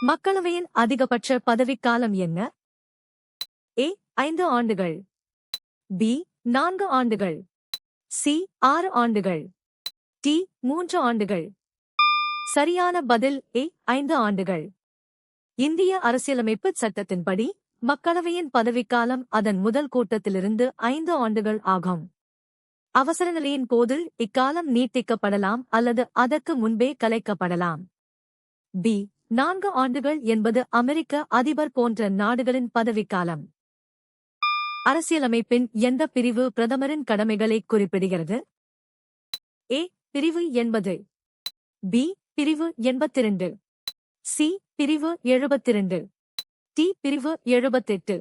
மக்களவையின் அதிகபட்ச பதவிக்காலம் என்ன? ஏ 5 ஆண்டுகள், பி 4 ஆண்டுகள், சி 6 ஆண்டுகள், டி 3 ஆண்டுகள். சரியான பதில் ஏ 5 ஆண்டுகள். இந்திய அரசியலமைப்பு சட்டத்தின்படி மக்களவையின் பதவிக்காலம் அதன் முதல் கூட்டத்திலிருந்து 5 ஆண்டுகள் ஆகும். அவசரநிலையின் போது இக்காலம் நீட்டிக்கப்படலாம் அல்லது அதற்கு முன்பே கலைக்கப்படலாம். பி 4 ஆண்டுகள் என்பது அமெரிக்க அதிபர் போன்ற நாடுகளின் பதவிக்காலம். அரசியலமைப்பின் எந்த பிரிவு பிரதமரின் கடமைகளை குறிப்பிடுகிறது? ஏ பிரிவு 80, பி பிரிவு 82, சி பிரிவு 72, டி பிரிவு 78.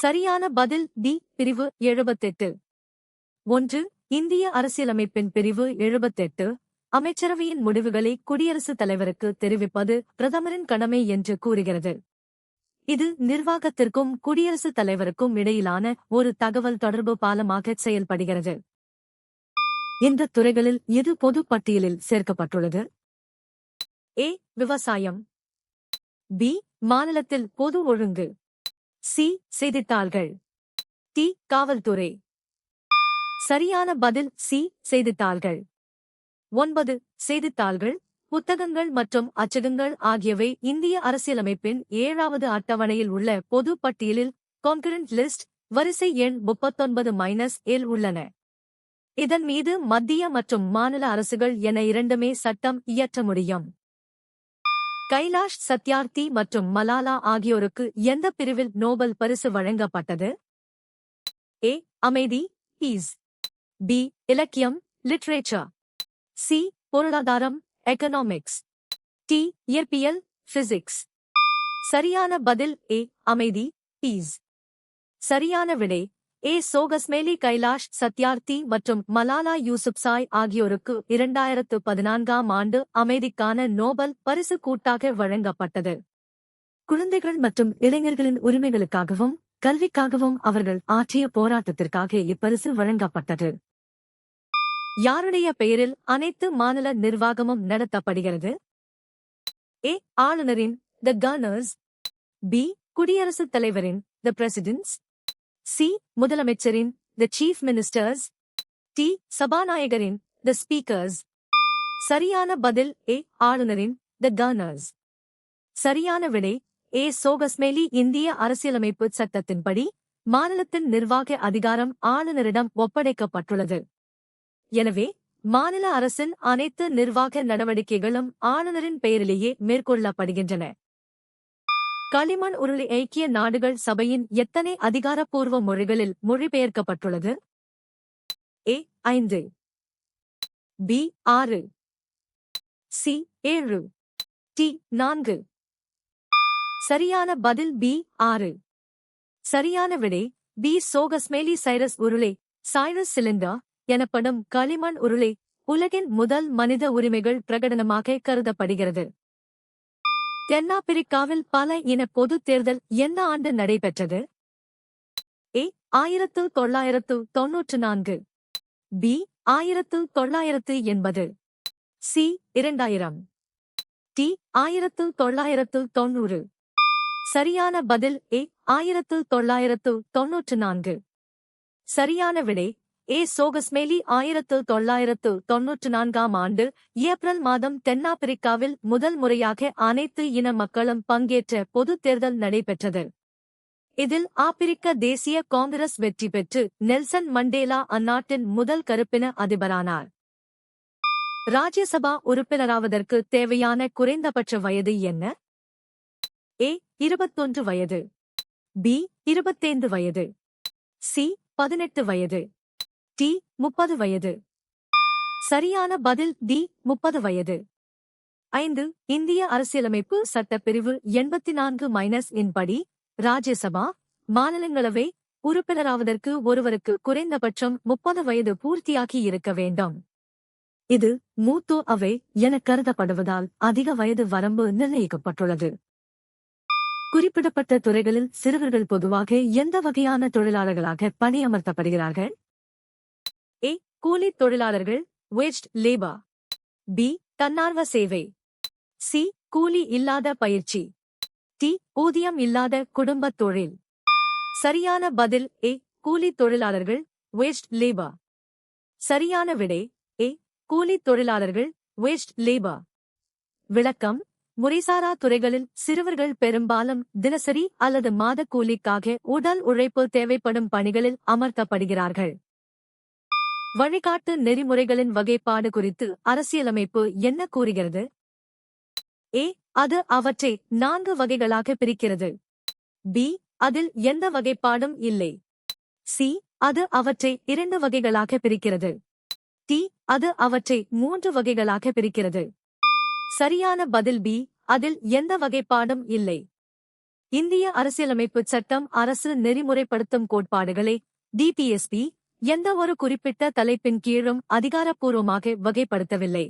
சரியான பதில் டி பிரிவு 78. 1. இந்திய அரசியலமைப்பின் பிரிவு 78 அமைச்சரவையின் முடிவுகளை குடியரசுத் தலைவருக்கு தெரிவிப்பது பிரதமரின் கடமை என்று கூறுகிறது. இது நிர்வாகத்திற்கும் குடியரசுத் தலைவருக்கும் இடையிலான ஒரு தகவல் தொடர்பு பாலமாக செயல்படுகிறது. இந்த துறைகளில் எது பொது பட்டியலில் சேர்க்கப்பட்டுள்ளது? ஏ விவசாயம், பி மாநிலத்தில் பொது ஒழுங்கு, சி செய்தித்தாள்கள், டி காவல்துறை. சரியான பதில் சி செய்தித்தாள்கள். 9. செய்தித்தாள்கள், புத்தகங்கள் மற்றும் அச்சகங்கள் ஆகியவை இந்திய அரசியலமைப்பின் 7வது அட்டவணையில் உள்ள பொது பட்டியலில் கான்கரண்ட் லிஸ்ட் வரிசை எண் 39-L உள்ளன. இதன் மீது மத்திய மற்றும் மாநில அரசுகள் என இரண்டுமே சட்டம் இயற்ற முடியும். கைலாஷ் சத்யார்த்தி மற்றும் மலாலா ஆகியோருக்கு எந்த பிரிவில் நோபல் பரிசு வழங்கப்பட்டது? ஏ அமைதி பீஸ், பி இலக்கியம் லிட்ரேச்சர், சி பொருளாதாரம் எகனாமிக்ஸ், டி இயற்பியல் பிசிக்ஸ். சரியான பதில் ஏ அமைதி பீஸ். சரியான விடை ஏ சோகஸ்மேலி. கைலாஷ் சத்யார்த்தி மற்றும் மலாலா யூசுப்சாய் ஆகியோருக்கு 2014ஆம் ஆண்டு அமைதிக்கான நோபல் பரிசு கூட்டாக வழங்கப்பட்டது. குழந்தைகள் மற்றும் இளைஞர்களின் உரிமைகளுக்காகவும் கல்விக்காகவும் அவர்கள் ஆற்றிய போராட்டத்திற்காக இப்பரிசு வழங்கப்பட்டது. யாருடைய பெயரில் அனைத்து மாநில நிர்வாகமும் நடத்தப்படுகிறது? ஏ ஆளுநரின் தி கவர்னர்ஸ், பி குடியரசுத் தலைவரின் தி பிரசிடென்ட்ஸ், சி முதலமைச்சரின் தி சீஃப் மினிஸ்டர்ஸ், டி சபாநாயகரின் தி ஸ்பீக்கர்ஸ். சரியான பதில் ஏ ஆளுநரின் தி கவர்னர்ஸ். சரியான விடை ஏ சோகஸ்மேலி. இந்திய அரசியலமைப்பு சட்டத்தின்படி மாநிலத்தின் நிர்வாக அதிகாரம் ஆளுநரிடம் ஒப்படைக்கப்பட்டுள்ளது. எனவே மாநில அரசின் அனைத்து நிர்வாக நடவடிக்கைகளும் ஆளுநரின் பெயரிலேயே மேற்கொள்ளப்படுகின்றன. களிமண் உருளை ஐக்கிய நாடுகள் சபையின் எத்தனை அதிகாரப்பூர்வ மொழிகளில் மொழிபெயர்க்கப்பட்டுள்ளது? ஏ 5, பி 6, சி 7, டி 4. சரியான பதில் பி 6. சரியான விடை பி சோகஸ்மேலி. சைரஸ் உருளை சைரஸ் சிலிண்டர் எனப்படும் களிமண் உருளை உலகின் முதல் மனித உரிமைகள் பிரகடனமாக கருதப்படுகிறது. தென்னாப்பிரிக்காவில் பல இன பொதுத் தேர்தல் எந்த ஆண்டு நடைபெற்றது? ஏ 1994, பி 1980, சி 2000, டி 1990. சரியான பதில் ஏ 1994. சரியான விடை ஏ சோகஸ்மேலி. 1994ஆம் ஆண்டு ஏப்ரல் மாதம் தென்னாப்பிரிக்காவில் முதல் முறையாக அனைத்து இன மக்களும் பங்கேற்ற பொதுத் தேர்தல் நடைபெற்றது. இதில் ஆப்பிரிக்க தேசிய காங்கிரஸ் வெற்றி பெற்று நெல்சன் மண்டேலா அந்நாட்டின் முதல் கருப்பின அதிபரானார். ராஜ்யசபா உறுப்பினராவதற்கு தேவையான குறைந்தபட்ச வயது என்ன? ஏ 21 வயது, பி 25 வயது, சி 18 வயது, டி 30 வயது. சரியான பதில் டி 30 வயது. 5. இந்திய அரசியலமைப்பு சட்டப்பிரிவு 84-இன் படி ராஜ்யசபா, மாநிலங்களவை உறுப்பினராவதற்கு ஒருவருக்கு குறைந்தபட்சம் 30 வயது பூர்த்தியாகி இருக்க வேண்டும். இது மூத்தோர் அவை என கருதப்படுவதால் அதிக வயது வரம்பு நிர்ணயிக்கப்பட்டுள்ளது. குறிப்பிடப்பட்ட துறைகளில் சிறுவர்கள் பொதுவாக எந்த வகையான தொழிலாளர்களாக பணியமர்த்தப்படுகிறார்கள்? ஏ கூலித் தொழிலாளர்கள் வேஜ்ட் லேபர், பி தன்னார்வ சேவை, சி கூலி இல்லாத பயிற்சி. டி. ஊதியம் இல்லாத குடும்பத் தொழில். சரியான பதில் ஏ. கூலி தொழிலாளர்கள், வேஸ்ட் லேபர். சரியான விடை ஏ. கூலி தொழிலாளர்கள், வேஸ்ட் லேபர். விளக்கம்: முறைசாரா துறைகளில் சிறுவர்கள் பெரும்பாலும் தினசரி அல்லது மாத கூலிக்காக உடல் உழைப்பு தேவைப்படும் பணிகளில் அமர்த்தப்படுகிறார்கள். வழிகாட்டு நெறிமுறைகளின் வகைப்பாடு குறித்து அரசியலமைப்பு என்ன கூறுகிறது? ஏ. அது அவற்றை 4 வகைகளாக பிரிக்கிறது. பி. அதில் எந்த வகைப்பாடும் இல்லை. சி. அது அவற்றை 2 வகைகளாக பிரிக்கிறது. டி. அது அவற்றை 3 வகைகளாக பிரிக்கிறது. சரியான பதில் பி. அதில் எந்த வகைப்பாடும் இல்லை. இந்திய அரசியலமைப்புச் சட்டம் அரசு நெறிமுறைப்படுத்தும் கோட்பாடுகளை டிபிஎஸ்பி எந்த ஒரு குறிப்பிட்ட தலைப்பின் கீழும் அதிகாரப்பூர்வமாக வகைப்படுத்தவில்லை.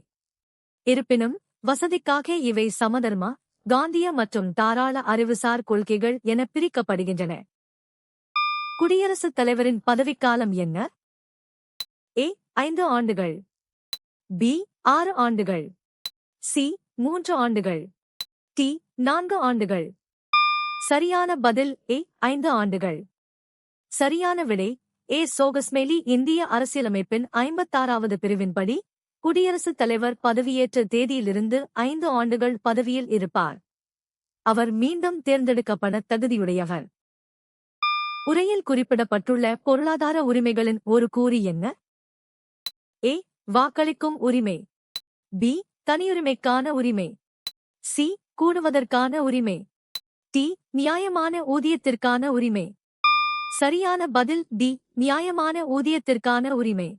இருப்பினும் வசதிக்காக இவை சமதர்ம, காந்திய மற்றும் தாராள அறிவுசார் கொள்கைகள் என பிரிக்கப்படுகின்றன. குடியரசுத் தலைவரின் பதவிக்காலம் என்ன? ஏ. 5 ஆண்டுகள். பி. 6 ஆண்டுகள். சி. 3 ஆண்டுகள். டி. 4 ஆண்டுகள். சரியான பதில் ஏ. 5 ஆண்டுகள். சரியான விடை ஏ. சோகஸ்மேலி இந்திய அரசியலமைப்பின் 56வது பிரிவின்படி குடியரசுத் தலைவர் பதவியேற்ற தேதியிலிருந்து 5 ஆண்டுகள் பதவியில் இருப்பார். அவர் மீண்டும் தேர்ந்தெடுக்கப்பட தகுதியுடையவர். உரையில் குறிப்பிடப்பட்டுள்ள பொருளாதார உரிமைகளின் ஒரு கூறு என்ன? ஏ. வாக்களிக்கும் உரிமை. பி. தனியுரிமைக்கான உரிமை. சி. கூடுவதற்கான உரிமை. டி. நியாயமான ஊதியத்திற்கான உரிமை. சரியான பதில் டி. நியாயமான ஊதியத்திற்கான உரிமை.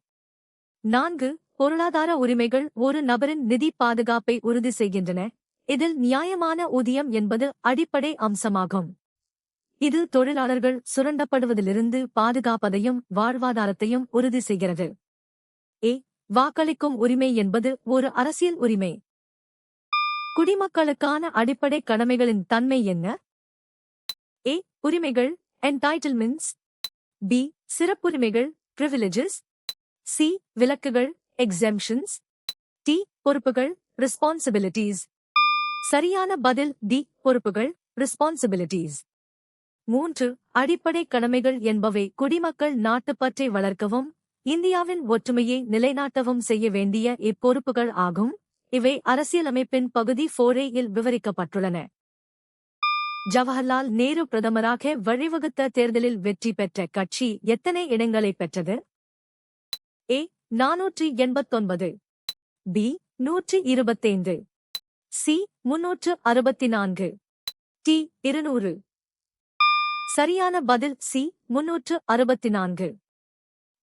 4. பொருளாதார உரிமைகள் ஒரு நபரின் நிதி பாதுகாப்பை உறுதி செய்கின்றன. இதில் நியாயமான ஊதியம் என்பது அடிப்படை அம்சமாகும். இது தொழிலாளர்கள் சுரண்டப்படுவதிலிருந்து பாதுகாப்பதையும் வாழ்வாதாரத்தையும் உறுதி செய்கிறது. ஏ. வாக்களிக்கும் உரிமை என்பது ஒரு அரசியல் உரிமை. குடிமக்களுக்கான அடிப்படை கடமைகளின் தன்மை என்ன? ஏ. உரிமைகள் entitlements. பி. சிறப்புரிமைகள் privileges. சி. விலக்குகள் exemptions. டி. பொறுப்புகள் responsibilities. சரியான பதில் டி. பொறுப்புகள் responsibilities. 3. அடிப்படை கடமைகள் என்பவை குடிமக்கள் நாட்டுப்பற்றை வளர்க்கவும் இந்தியாவின் ஒற்றுமையை நிலைநாட்டவும் செய்ய வேண்டிய இப்பொறுப்புகள் ஆகும். இவை அரசியலமைப்பின் பகுதி 4A இல் விவரிக்கப்பட்டுள்ளன. ஜவஹர்லால் நேரு பிரதமராக வழிவகுத்த தேர்தலில் வெற்றி பெற்ற கட்சி எத்தனை இடங்களை பெற்றது? ஏ. 489. பி. 125. சி. 364. டி. 200. சரியான பதில் சி. 364.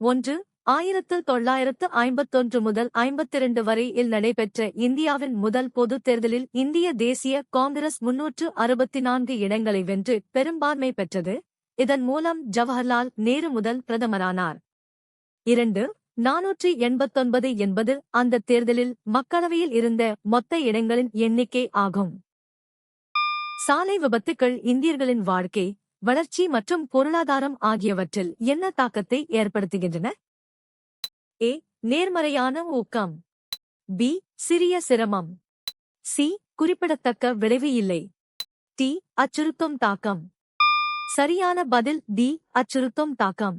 1. 1951 முதல் 52 வரை இல் நடைபெற்ற இந்தியாவின் முதல் பொதுத் தேர்தலில் இந்திய தேசிய காங்கிரஸ் 364 இடங்களை வென்று பெரும்பான்மை பெற்றது. இதன் மூலம் ஜவஹர்லால் நேரு முதல் பிரதமரானார். 2. 489 என்பது அந்த தேர்தலில் மக்களவையில் இருந்த மொத்த இடங்களின் எண்ணிக்கை ஆகும். சாலை விபத்துக்கள் இந்தியர்களின் வாழ்க்கை, வளர்ச்சி மற்றும் பொருளாதாரம் ஆகியவற்றில் என்ன தாக்கத்தை ஏற்படுத்துகின்றன? ஏ. நேர்மறையான ஊக்கம். பி. சிறிய சிரமம். சி. குறிப்பிடத்தக்க விளைவு இல்லை. டி. அச்சுறுத்தும் தாக்கம். சரியான பதில் டி. அச்சுறுத்தும் தாக்கம்.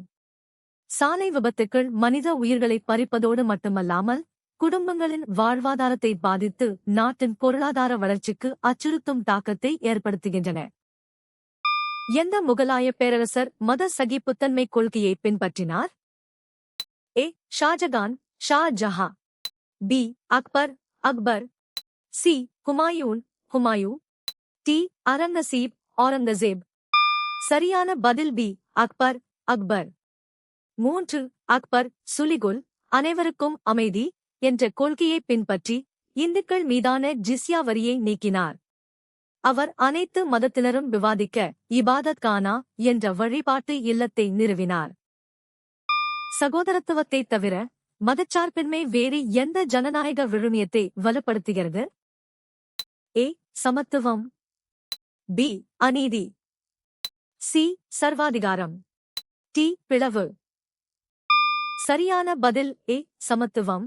சாலை விபத்துக்கள் மனித உயிர்களை பறிப்பதோடு மட்டுமல்லாமல் குடும்பங்களின் வாழ்வாதாரத்தை பாதித்து நாட்டின் பொருளாதார வளர்ச்சிக்கு அச்சுறுத்தும் தாக்கத்தை ஏற்படுத்துகின்றன. எந்த முகலாய பேரரசர் மத சகிப்புத்தன்மை கொள்கையை பின்பற்றினார்? A. Shahjahan, Shah Jahan. B. Akbar, Akbar. C. Humayun, Humayun. D. Aurangzeb, Aurangzeb. சரியான பதில் பி. அக்பர், அக்பர். 3. அக்பர் சுலிகுல் அனைவருக்கும் அமைதி என்ற கொள்கையை பின்பற்றி இந்துக்கள் மீதான ஜிஸ்யா வரியை நீக்கினார். அவர் அனைத்து மதத்தினரும் விவாதிக்க இபாதத் கானா என்ற வழிபாட்டு இல்லத்தை நிறுவினார். சகோதரத்துவத்தைத் தவிர மதச்சார்பின்மை வேறு எந்த ஜனநாயக விழுமியத்தை வலுப்படுத்துகிறது? ஏ. சமத்துவம். பி. அநீதி. சி. சர்வாதிகாரம். டி. பிளவு. சரியான பதில் ஏ. சமத்துவம்.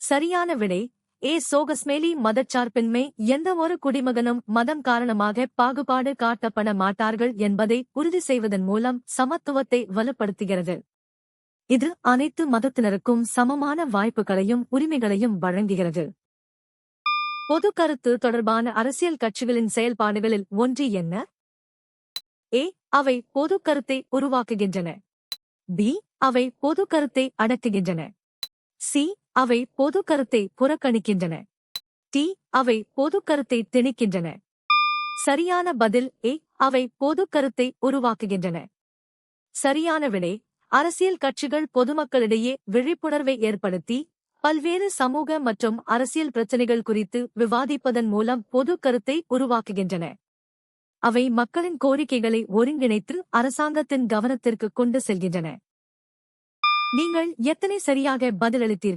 சரியான விடை சோகஸ்மேலி மதச்சார்பின்மை எந்தவொரு குடிமகனும் மதம் காரணமாக பாகுபாடு காட்டப்பட மாட்டார்கள் என்பதை உறுதி செய்வதன் மூலம் சமத்துவத்தை வலுப்படுத்துகிறது. இது அனைத்து மதத்தினருக்கும் சமமான வாய்ப்புகளையும் உரிமைகளையும் வழங்குகிறது. பொது கருத்து தொடர்பான அரசியல் கட்சிகளின் செயல்பாடுகளில் ஒன்று என்ன? அவை பொது கருத்தை உருவாக்குகின்றன. அவை பொது கருத்தை அடக்குகின்றன. அவை பொது கருத்தை புறக்கணிக்கின்றன. அவை பொது கருத்தை திணிக்கின்றன. சரியான பதில் அவை பொது கருத்தை உருவாக்குகின்றன. சரியான விடை: அரசியல் கட்சிகள் பொதுமக்களிடையே விழிப்புணர்வை ஏற்படுத்தி பல்வேறு சமூக மற்றும் அரசியல் பிரச்சினைகள் குறித்து விவாதிப்பதன் மூலம் பொது கருத்தை உருவாக்குகின்றன. அவை மக்களின் கோரிக்கைகளை ஒருங்கிணைத்து அரசாங்கத்தின் கவனத்திற்கு கொண்டு செல்கின்றன. நீங்கள் எத்தனை சரியாக பதிலளித்தீர்கள்?